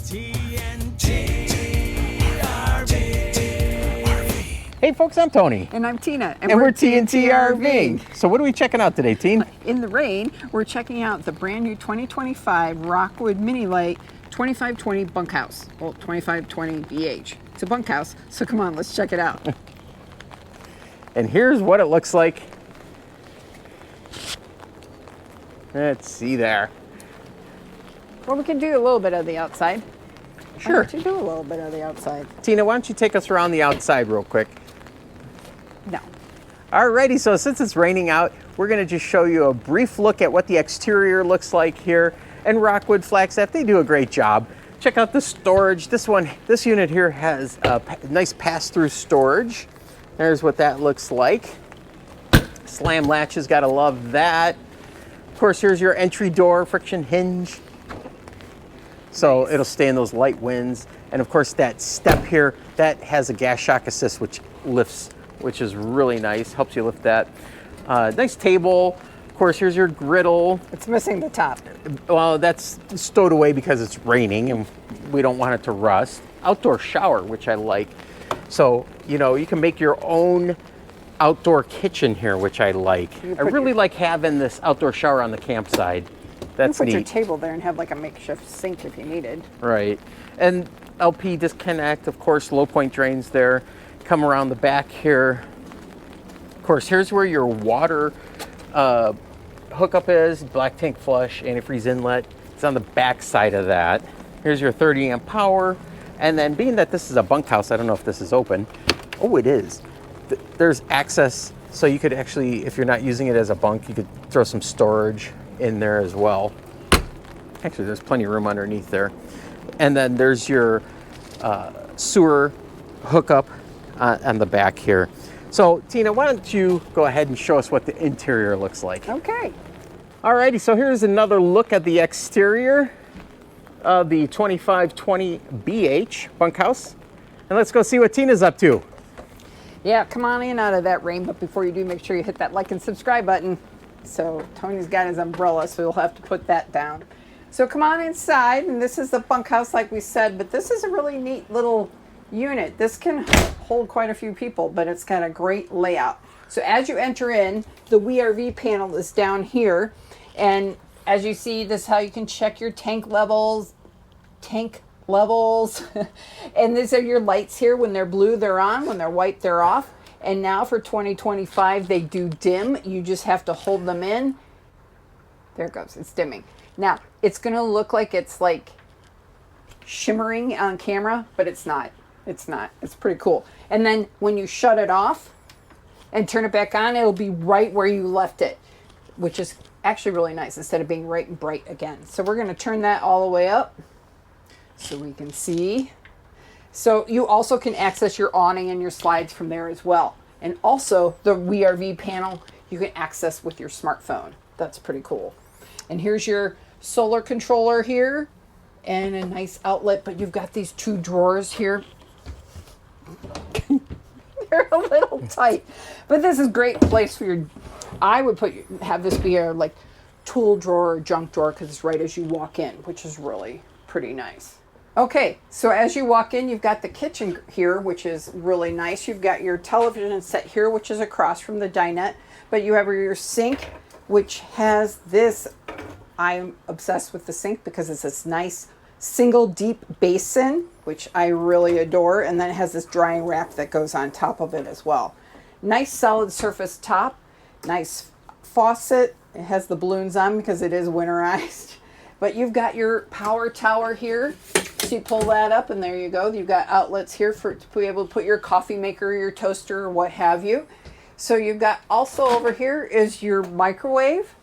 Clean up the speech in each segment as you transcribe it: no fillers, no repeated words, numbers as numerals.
Hey folks, I'm Tony. And I'm Tina. And we're TNT RV. So what are we checking out today, Teen? In the rain, we're checking out the brand new 2025 Rockwood Mini Lite 2520 Bunkhouse. Well, 2520BH. It's a bunkhouse, so come on, let's check it out. And here's what it looks like. Let's see there. Well, we can do a little bit of the outside. Sure. Why don't you do a little bit of the outside? Tina, why don't you take us around the outside real quick? No. Alrighty, so since it's raining out, we're going to just show you a brief look at what the exterior looks like here. And Rockwood Flagstaff, they do a great job. Check out the storage. This unit here has a nice pass-through storage. There's what that looks like. Slam latches, gotta love that. Of course, here's your entry door, friction hinge. So it'll stay in those light winds. And of course, that step here, that has a gas shock assist, which lifts, which is really nice, helps you lift that. Nice table. Of course, here's your griddle. It's missing the top. Well, that's stowed away because it's raining and we don't want it to rust. Outdoor shower, which I like. So, you know, you can make your own outdoor kitchen here, which I like. I really like having this outdoor shower on the campsite. That's you put neat. your table there and have like a makeshift sink if you needed. Right. And LP disconnect, of course, low point drains there. Come around the back here. Of course, here's where your water hookup is, black tank flush, antifreeze inlet. It's on the back side of that. Here's your 30 amp power. And then being that this is a bunkhouse, I don't know if this is open. Oh, it is. There's access, so you could actually, if you're not using it as a bunk, you could throw some storage in there as well. Actually, there's plenty of room underneath there. And then there's your sewer hookup on the back here. So, Tina, why don't you go ahead and show us what the interior looks like? Okay. Alrighty, so here's another look at the exterior of the 2520BH bunkhouse. And let's go see what Tina's up to. Yeah, come on in out of that rain, but before you do, make sure you hit that like and subscribe button. So Tony's got his umbrella, so he'll have to put that down. So come on inside, and this is the bunkhouse like we said, but this is a really neat little unit. This can hold quite a few people, but it's got a great layout. So as you enter in, the WeRV panel is down here, and as you see, this is how you can check your tank levels. And these are your lights here. When they're blue, they're on. When they're white, they're off. And now for 2025, they do dim. You just have to hold them in. There it goes. It's dimming. Now, it's going to look like it's like shimmering on camera, but it's not. It's not. It's pretty cool. And then when you shut it off and turn it back on, it'll be right where you left it, which is actually really nice instead of being right and bright again. So we're going to turn that all the way up so we can see. So you also can access your awning and your slides from there as well. And also the WeRV panel you can access with your smartphone. That's pretty cool. And here's your solar controller here and a nice outlet, but you've got these two drawers here. They're a little tight, but this is a great place for your, I would have this be your like tool drawer or junk drawer because it's right as you walk in, which is really pretty nice. Okay, so as you walk in, you've got the kitchen here, which is really nice. You've got your television set here, which is across from the dinette, but you have your sink, which has this. I'm obsessed with the sink because it's this nice single deep basin, which I really adore, and then it has this drying rack that goes on top of it as well. Nice solid surface top, nice faucet. It has the balloons on because it is winterized. But you've got your power tower here. So you pull that up and there you go. You've got outlets here to be able to put your coffee maker, your toaster, or what have you. So you've got also over here is your microwave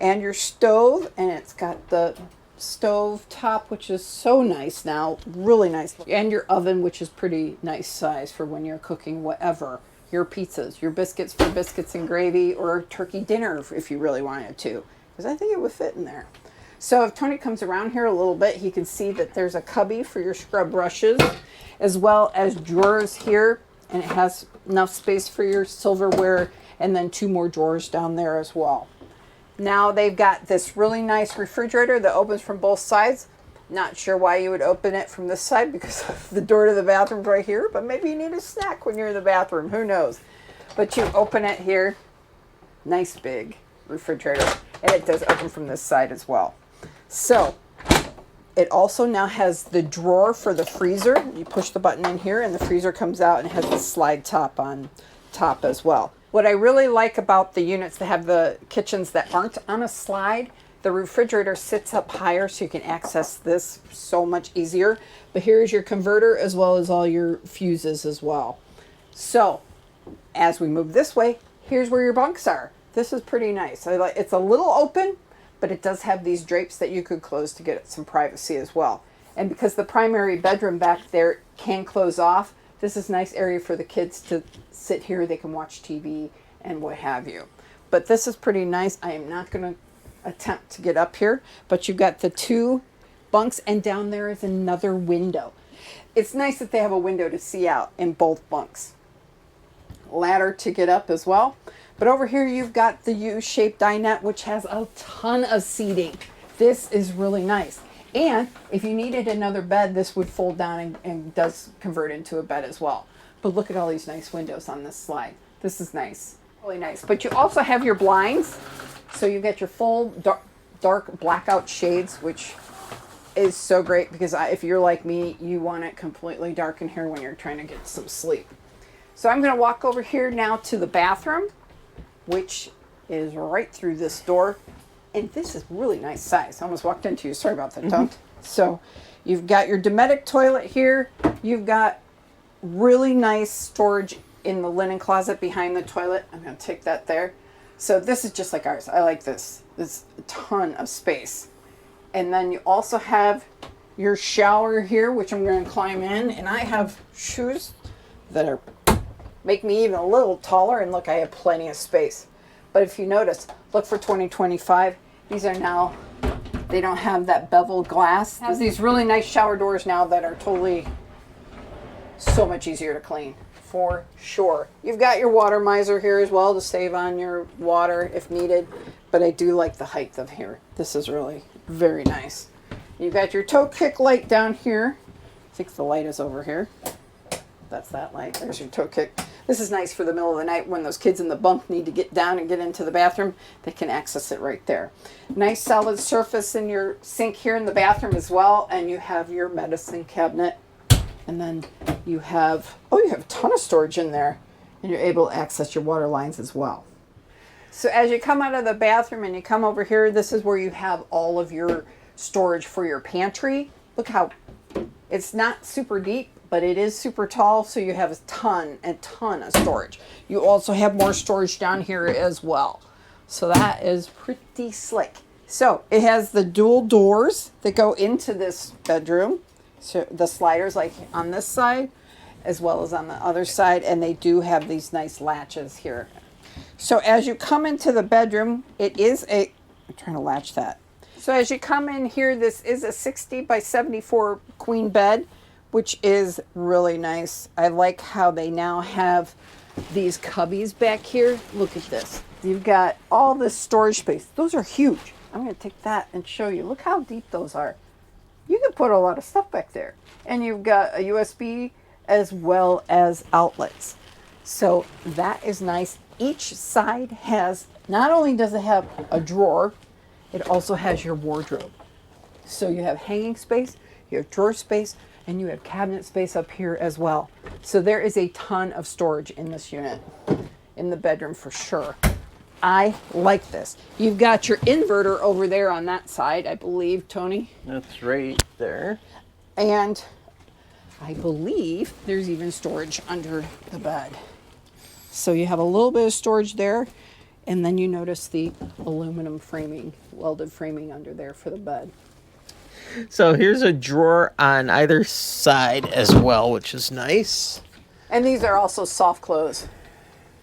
and your stove, and it's got the stove top, which is so nice now, really nice. And your oven, which is pretty nice size for when you're cooking whatever. Your pizzas, your biscuits for biscuits and gravy, or turkey dinner if you really wanted to, because I think it would fit in there. So if Tony comes around here a little bit, he can see that there's a cubby for your scrub brushes, as well as drawers here, and it has enough space for your silverware, and then 2 more drawers down there as well. Now they've got this really nice refrigerator that opens from both sides. Not sure why you would open it from this side because the door to the bathroom's right here, but maybe you need a snack when you're in the bathroom. Who knows? But you open it here. Nice big refrigerator. And it does open from this side as well. So it also now has the drawer for the freezer. You push the button in here and the freezer comes out and it has the slide top on top as well. What I really like about the units that have the kitchens that aren't on a slide, the refrigerator sits up higher so you can access this so much easier. But here's your converter as well as all your fuses as well. So as we move this way, here's where your bunks are. This is pretty nice. It's a little open, but it does have these drapes that you could close to get some privacy as well. And because the primary bedroom back there can close off, this is a nice area for the kids to sit here. They can watch TV and what have you. But this is pretty nice. I am not going to attempt to get up here, but you've got the 2 bunks and down there is another window. It's nice that they have a window to see out in both bunks. Ladder to get up as well. But over here you've got the U-shaped dinette, which has a ton of seating. This is really nice. And if you needed another bed, this would fold down and does convert into a bed as well. But look at all these nice windows on this slide. This is nice, really nice. But you also have your blinds. So you get your full dark blackout shades, which is so great because if you're like me, you want it completely dark in here when you're trying to get some sleep. So I'm going to walk over here now to the bathroom, which is right through this door. And this is really nice size. I almost walked into you. Sorry about that, don't. So you've got your Dometic toilet here. You've got really nice storage in the linen closet behind the toilet. I'm going to take that there. So this is just like ours. I like this. There's a ton of space. And then you also have your shower here, which I'm going to climb in. And I have shoes that are make me even a little taller. And look, I have plenty of space. But if you notice, look for 2025. These are now, they don't have that beveled glass. It has these really nice shower doors now that are totally so much easier to clean. For sure. You've got your water miser here as well to save on your water if needed. But I do like the height of here. This is really very nice. You've got your toe kick light down here. I think the light is over here. That's that light. There's your toe kick. This is nice for the middle of the night when those kids in the bunk need to get down and get into the bathroom. They can access it right there. Nice solid surface in your sink here in the bathroom as well. And you have your medicine cabinet. And then you have, you have a ton of storage in there. And you're able to access your water lines as well. So as you come out of the bathroom and you come over here, this is where you have all of your storage for your pantry. Look how, it's not super deep, but it is super tall, so you have a ton of storage. You also have more storage down here as well. So that is pretty slick. So it has the dual doors that go into this bedroom. So the sliders like on this side as well as on the other side, and they do have these nice latches here. So as you come into the bedroom, it is I'm trying to latch that. So as you come in here, this is a 60 by 74 queen bed, which is really nice. I like how they now have these cubbies back here. Look at this. You've got all this storage space. Those are huge. I'm going to take that and show you. Look how deep those are. You can put a lot of stuff back there. And you've got a USB as well as outlets. So that is nice. Each side has, not only does it have a drawer, it also has your wardrobe. So you have hanging space, you have drawer space, and you have cabinet space up here as well. So there is a ton of storage in this unit, in the bedroom for sure. I like this. You've got your inverter over there on that side, I believe, Tony. That's right there. And I believe there's even storage under the bed. So you have a little bit of storage there, and then you notice the aluminum framing, welded framing under there for the bed. So here's a drawer on either side as well, which is nice. And these are also soft close.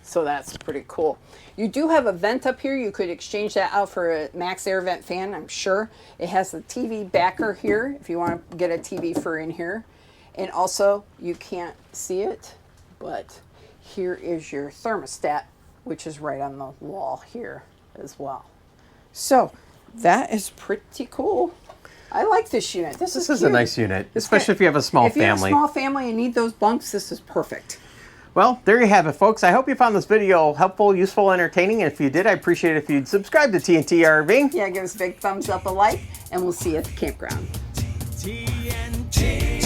So that's pretty cool. You do have a vent up here. You could exchange that out for a max air vent fan, I'm sure. It has the TV backer here if you want to get a TV for in here. And also, you can't see it, but here is your thermostat, which is right on the wall here as well. So that is pretty cool. I like this unit. This is a nice unit, especially if you have a small family. If you have a small family and need those bunks, this is perfect. Well, there you have it, folks. I hope you found this video helpful, useful, entertaining. And if you did, I appreciate it if you'd subscribe to TNT RV. Yeah, give us a big thumbs up, a like, and we'll see you at the campground. TNT.